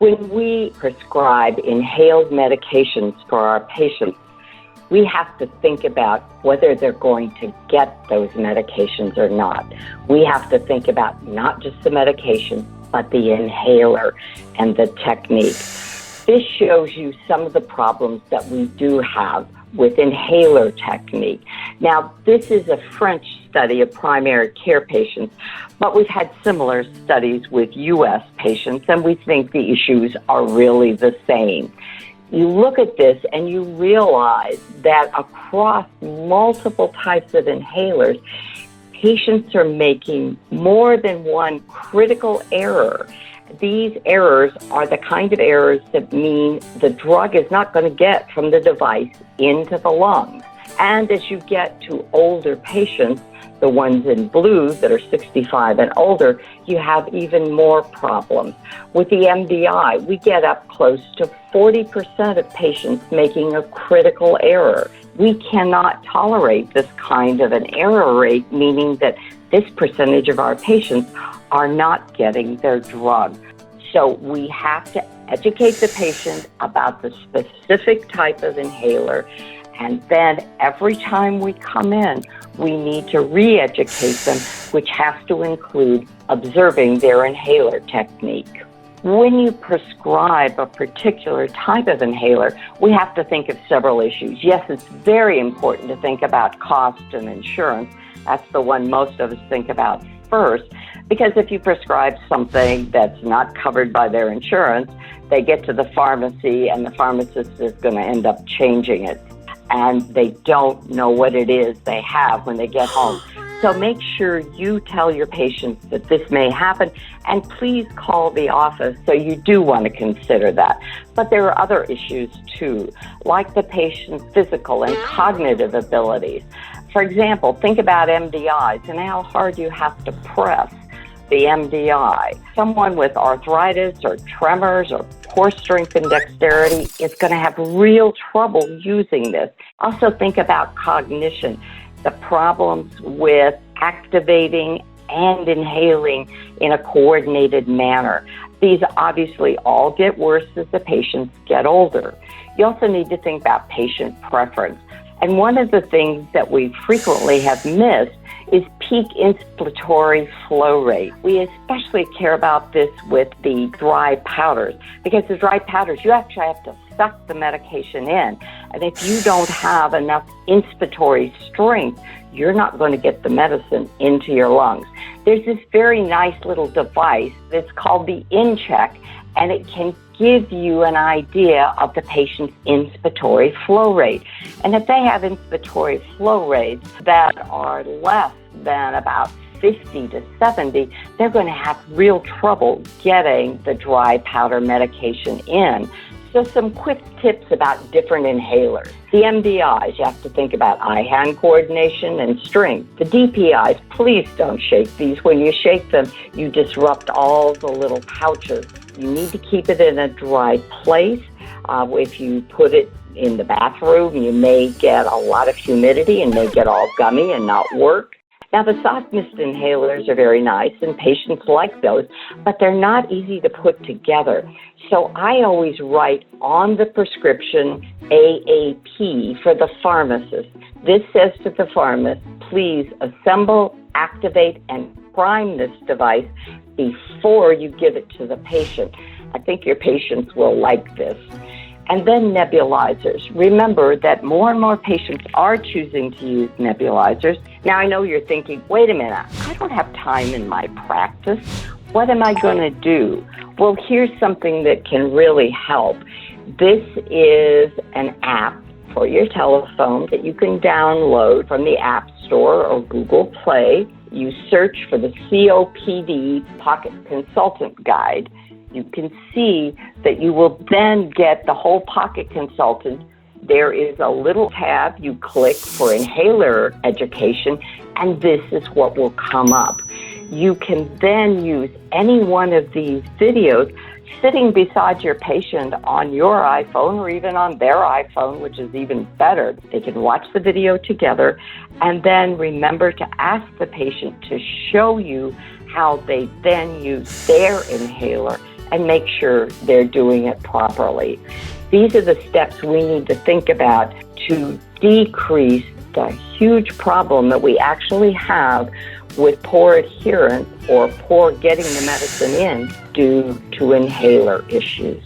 When we prescribe inhaled medications for our patients, we have to think about whether they're going to get those medications or not. We have to think about not just the medication, but the inhaler and the technique. This shows you some of the problems that we do have with inhaler technique. Now, this is a French study of primary care patients, but we've had similar studies with U.S. patients, and we think the issues are really the same. You look at this and you realize that across multiple types of inhalers, patients are making more than one critical error. These errors are the kind of errors that mean the drug is not going to get from the device into the lungs. And as you get to older patients, the ones in blue that are 65 and older, you have even more problems. With the MDI, we get up close to 40% of patients making a critical error. We cannot tolerate this kind of an error rate, meaning that this percentage of our patients are not getting their drug. So we have to educate the patient about the specific type of inhaler, and then every time we come in, we need to re-educate them, which has to include observing their inhaler technique. When you prescribe a particular type of inhaler, we have to think of several issues. Yes, it's very important to think about cost and insurance. That's the one most of us think about first, because if you prescribe something that's not covered by their insurance, they get to the pharmacy and the pharmacist is going to end up changing it, and they don't know what it is they have when they get home. So make sure you tell your patients that this may happen, and please call the office so you do want to consider that. But there are other issues too, like the patient's physical and cognitive abilities. For example, think about MDIs and how hard you have to press the MDI. Someone with arthritis or tremors or poor strength and dexterity is going to have real trouble using this. Also think about cognition, the problems with activating and inhaling in a coordinated manner. These obviously all get worse as the patients get older. You also need to think about patient preference. And one of the things that we frequently have missed is peak inspiratory flow rate. We especially care about this with the dry powders, because the dry powders, you actually have to suck the medication in. And if you don't have enough inspiratory strength, you're not going to get the medicine into your lungs. There's this very nice little device that's called the InCheck, and it can give you an idea of the patient's inspiratory flow rate. And if they have inspiratory flow rates that are less than about 50 to 70, they're going to have real trouble getting the dry powder medication in. So some quick tips about different inhalers. The MDIs, you have to think about eye-hand coordination and strength. The DPIs, please don't shake these. When you shake them, you disrupt all the little pouches. You need to keep it in a dry place. If you put it in the bathroom, you may get a lot of humidity and may get all gummy and not work. Now, the soft mist inhalers are very nice, and patients like those, but they're not easy to put together. So I always write on the prescription AAP for the pharmacist. This says to the pharmacist, please assemble, activate, and prime this device before you give it to the patient. I think your patients will like this. And then nebulizers. Remember that more and more patients are choosing to use nebulizers. Now, I know you're thinking, wait a minute, I don't have time in my practice. What am I going to do? Well, here's something that can really help. This is an app for your telephone that you can download from the App Store or Google Play. You search for the COPD Pocket Consultant Guide. You can see that you will then get the whole Pocket Consultant. There is a little tab you click for inhaler education, and this is what will come up. You can then use any one of these videos sitting beside your patient on your iPhone or even on their iPhone, which is even better. They can watch the video together, and then remember to ask the patient to show you how they then use their inhaler and make sure they're doing it properly. These are the steps we need to think about to decrease the huge problem that we actually have with poor adherence or poor getting the medicine in due to inhaler issues.